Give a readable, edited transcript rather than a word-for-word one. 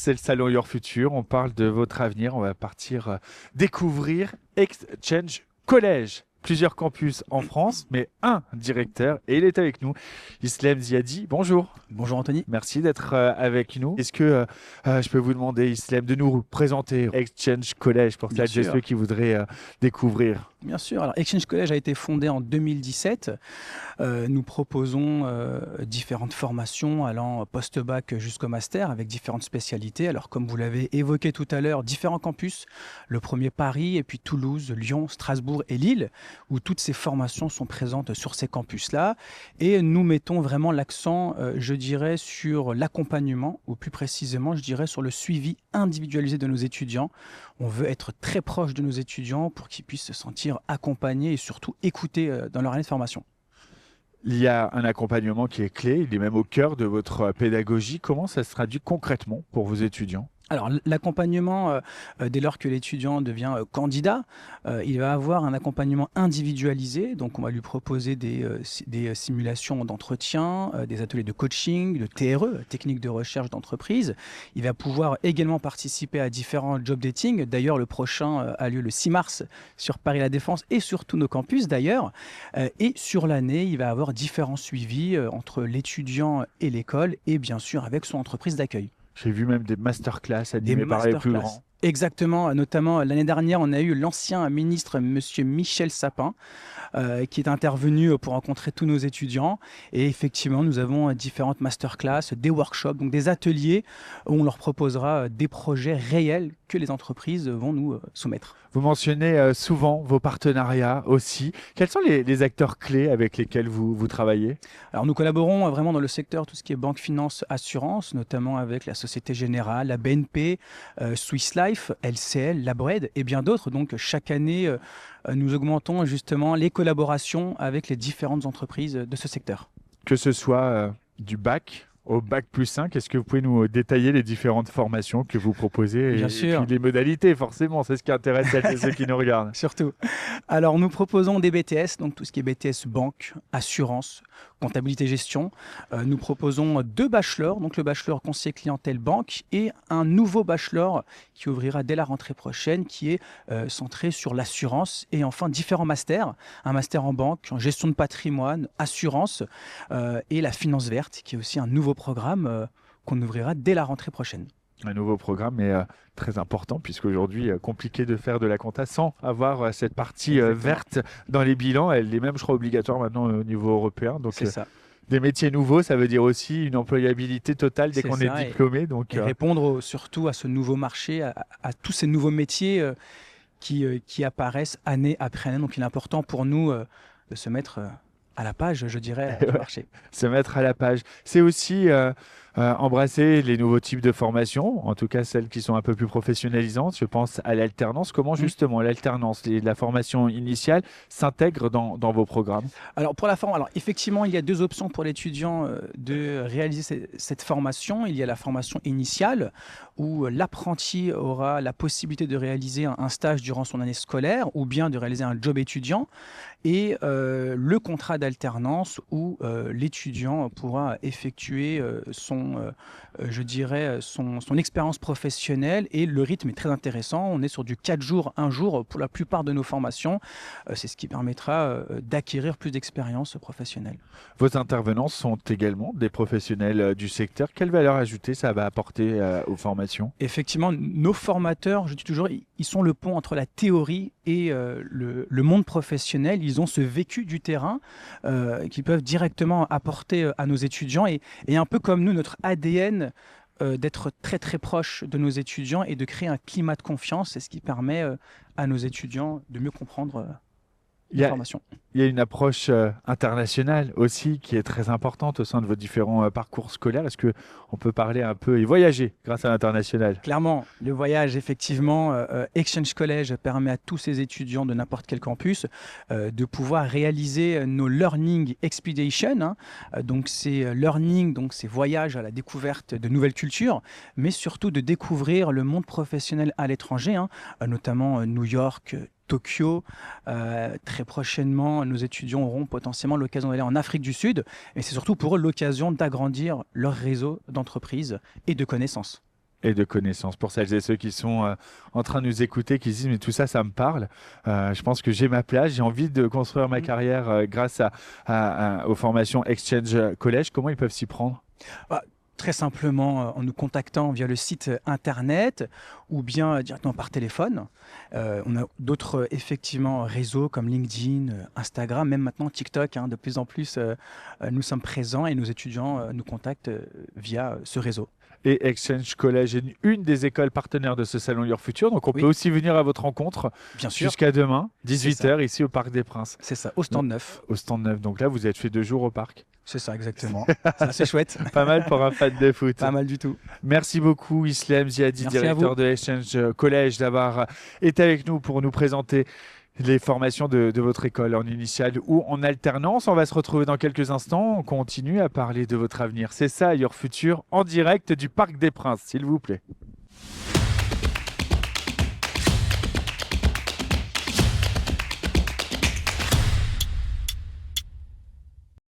c'est le salon Your Future. On parle de votre avenir. On va partir découvrir Exchange College. Plusieurs campus en France, mais un directeur. Et il est avec nous, Islem Ziadi. Bonjour. Bonjour Anthony. Merci d'être avec nous. Est-ce que je peux vous demander, Islem, de nous présenter Exchange College pour celles et ceux qui voudraient découvrir? Bien sûr. Alors, Exchange College a été fondé en 2017. Nous proposons différentes formations allant post-bac jusqu'au master avec différentes spécialités. Alors, comme vous l'avez évoqué tout à l'heure, différents campus. Le premier Paris, et puis Toulouse, Lyon, Strasbourg et Lille, où toutes ces formations sont présentes sur ces campus-là. Et nous mettons vraiment l'accent, je dirais, sur l'accompagnement, ou plus précisément, je dirais, sur le suivi individualisé de nos étudiants. On veut être très proche de nos étudiants pour qu'ils puissent se sentir accompagnés et surtout écoutés dans leur année de formation. Il y a un accompagnement qui est clé, il est même au cœur de votre pédagogie. Comment ça se traduit concrètement pour vos étudiants ? Alors, l'accompagnement, dès lors que l'étudiant devient candidat, il va avoir un accompagnement individualisé. Donc, on va lui proposer des simulations d'entretien, des ateliers de coaching, de TRE, techniques de recherche d'entreprise. Il va pouvoir également participer à différents job dating. D'ailleurs, le prochain a lieu le 6 mars sur Paris La Défense et sur tous nos campus d'ailleurs. Et sur l'année, il va avoir différents suivis entre l'étudiant et l'école et bien sûr avec son entreprise d'accueil. J'ai vu même des masterclass animées par les plus grands. Exactement, notamment l'année dernière, on a eu l'ancien ministre, monsieur Michel Sapin, qui est intervenu pour rencontrer tous nos étudiants. Et effectivement, nous avons différentes masterclass, des workshops, donc des ateliers où on leur proposera des projets réels que les entreprises vont nous soumettre. Vous mentionnez souvent vos partenariats aussi. Quels sont les acteurs clés avec lesquels vous travaillez ? Alors nous collaborons vraiment dans le secteur, tout ce qui est banque, finance, assurance, notamment avec la Société Générale, la BNP, Swiss Life, LCL, Labred et bien d'autres. Donc chaque année, nous augmentons justement les collaborations avec les différentes entreprises de ce secteur. Que ce soit du bac au bac+5, est-ce que vous pouvez nous détailler les différentes formations que vous proposez Bien sûr. Et puis les modalités, forcément, c'est ce qui intéresse celles et ceux qui nous regardent. Surtout. Alors, nous proposons des BTS, donc tout ce qui est BTS banque, assurance, comptabilité gestion. Nous proposons 2 bachelors, donc le bachelor conseiller clientèle banque et un nouveau bachelor qui ouvrira dès la rentrée prochaine, qui est centré sur l'assurance et enfin différents masters. Un master en banque, en gestion de patrimoine, assurance et la finance verte, qui est aussi un nouveau programme qu'on ouvrira dès la rentrée prochaine. Un nouveau programme est très important puisqu'aujourd'hui, compliqué de faire de la compta sans avoir cette partie verte dans les bilans. Elle est même, je crois, obligatoire maintenant au niveau européen. Donc, c'est ça. Des métiers nouveaux, ça veut dire aussi une employabilité totale dès qu'on est diplômé. Donc, et répondre surtout à ce nouveau marché, à tous ces nouveaux métiers qui apparaissent année après année. Donc il est important pour nous de se mettre à la page, je dirais, du marché. Se mettre à la page. C'est aussi embrasser les nouveaux types de formations, en tout cas celles qui sont un peu plus professionnalisantes. Je pense à l'alternance. Comment justement l'alternance, la formation initiale s'intègre dans vos programmes ? Alors pour la forme, alors effectivement, il y a 2 options pour l'étudiant de réaliser cette formation. Il y a la formation initiale où l'apprenti aura la possibilité de réaliser un stage durant son année scolaire ou bien de réaliser un job étudiant. Et le contrat d'alternance où l'étudiant pourra effectuer son expérience professionnelle et le rythme est très intéressant. On est sur du 4 jours, 1 jour pour la plupart de nos formations. C'est ce qui permettra d'acquérir plus d'expérience professionnelle. Vos intervenants sont également des professionnels du secteur. Quelle valeur ajoutée ça va apporter aux formations ? Effectivement, nos formateurs, je dis toujours, ils sont le pont entre la théorie et le monde professionnel. Ils ont ce vécu du terrain qu'ils peuvent directement apporter à nos étudiants et un peu comme nous, notre ADN d'être très très proche de nos étudiants et de créer un climat de confiance. C'est ce qui permet à nos étudiants de mieux comprendre la formation. Il y a une approche internationale aussi qui est très importante au sein de vos différents parcours scolaires. Est-ce qu'on peut parler un peu et voyager grâce à l'international ? Clairement, le voyage, effectivement, Exchange College permet à tous ces étudiants de n'importe quel campus de pouvoir réaliser nos Learning Expeditions. Donc, c'est learning, donc c'est voyage à la découverte de nouvelles cultures, mais surtout de découvrir le monde professionnel à l'étranger, notamment New York, Tokyo. Très prochainement, nos étudiants auront potentiellement l'occasion d'aller en Afrique du Sud. Et c'est surtout pour eux l'occasion d'agrandir leur réseau d'entreprises et de connaissances. Et de connaissances. Pour celles et ceux qui sont en train de nous écouter, qui se disent mais tout ça, ça me parle. Je pense que j'ai ma place, j'ai envie de construire ma carrière grâce aux formations Exchange College. Comment ils peuvent s'y prendre? Bah, très simplement en nous contactant via le site internet ou bien directement par téléphone. On a d'autres effectivement réseaux comme LinkedIn, Instagram, même maintenant TikTok. De plus en plus, nous sommes présents et nos étudiants nous contactent via ce réseau. Et Exchange College est une des écoles partenaires de ce salon Your Future. Donc, on peut aussi venir à votre rencontre bien sûr, jusqu'à demain, 18h, ici au Parc des Princes. C'est ça, au stand 9. Au stand 9. Donc là, vous êtes fait 2 jours au parc. C'est ça, exactement. C'est chouette. Pas mal pour un fan de foot. Pas mal du tout. Merci beaucoup, Islem Ziadi, directeur de Exchange College, d'avoir été avec nous pour nous présenter les formations de votre école en initiale ou en alternance. On va se retrouver dans quelques instants. On continue à parler de votre avenir. C'est ça, Your Future, en direct du Parc des Princes, s'il vous plaît.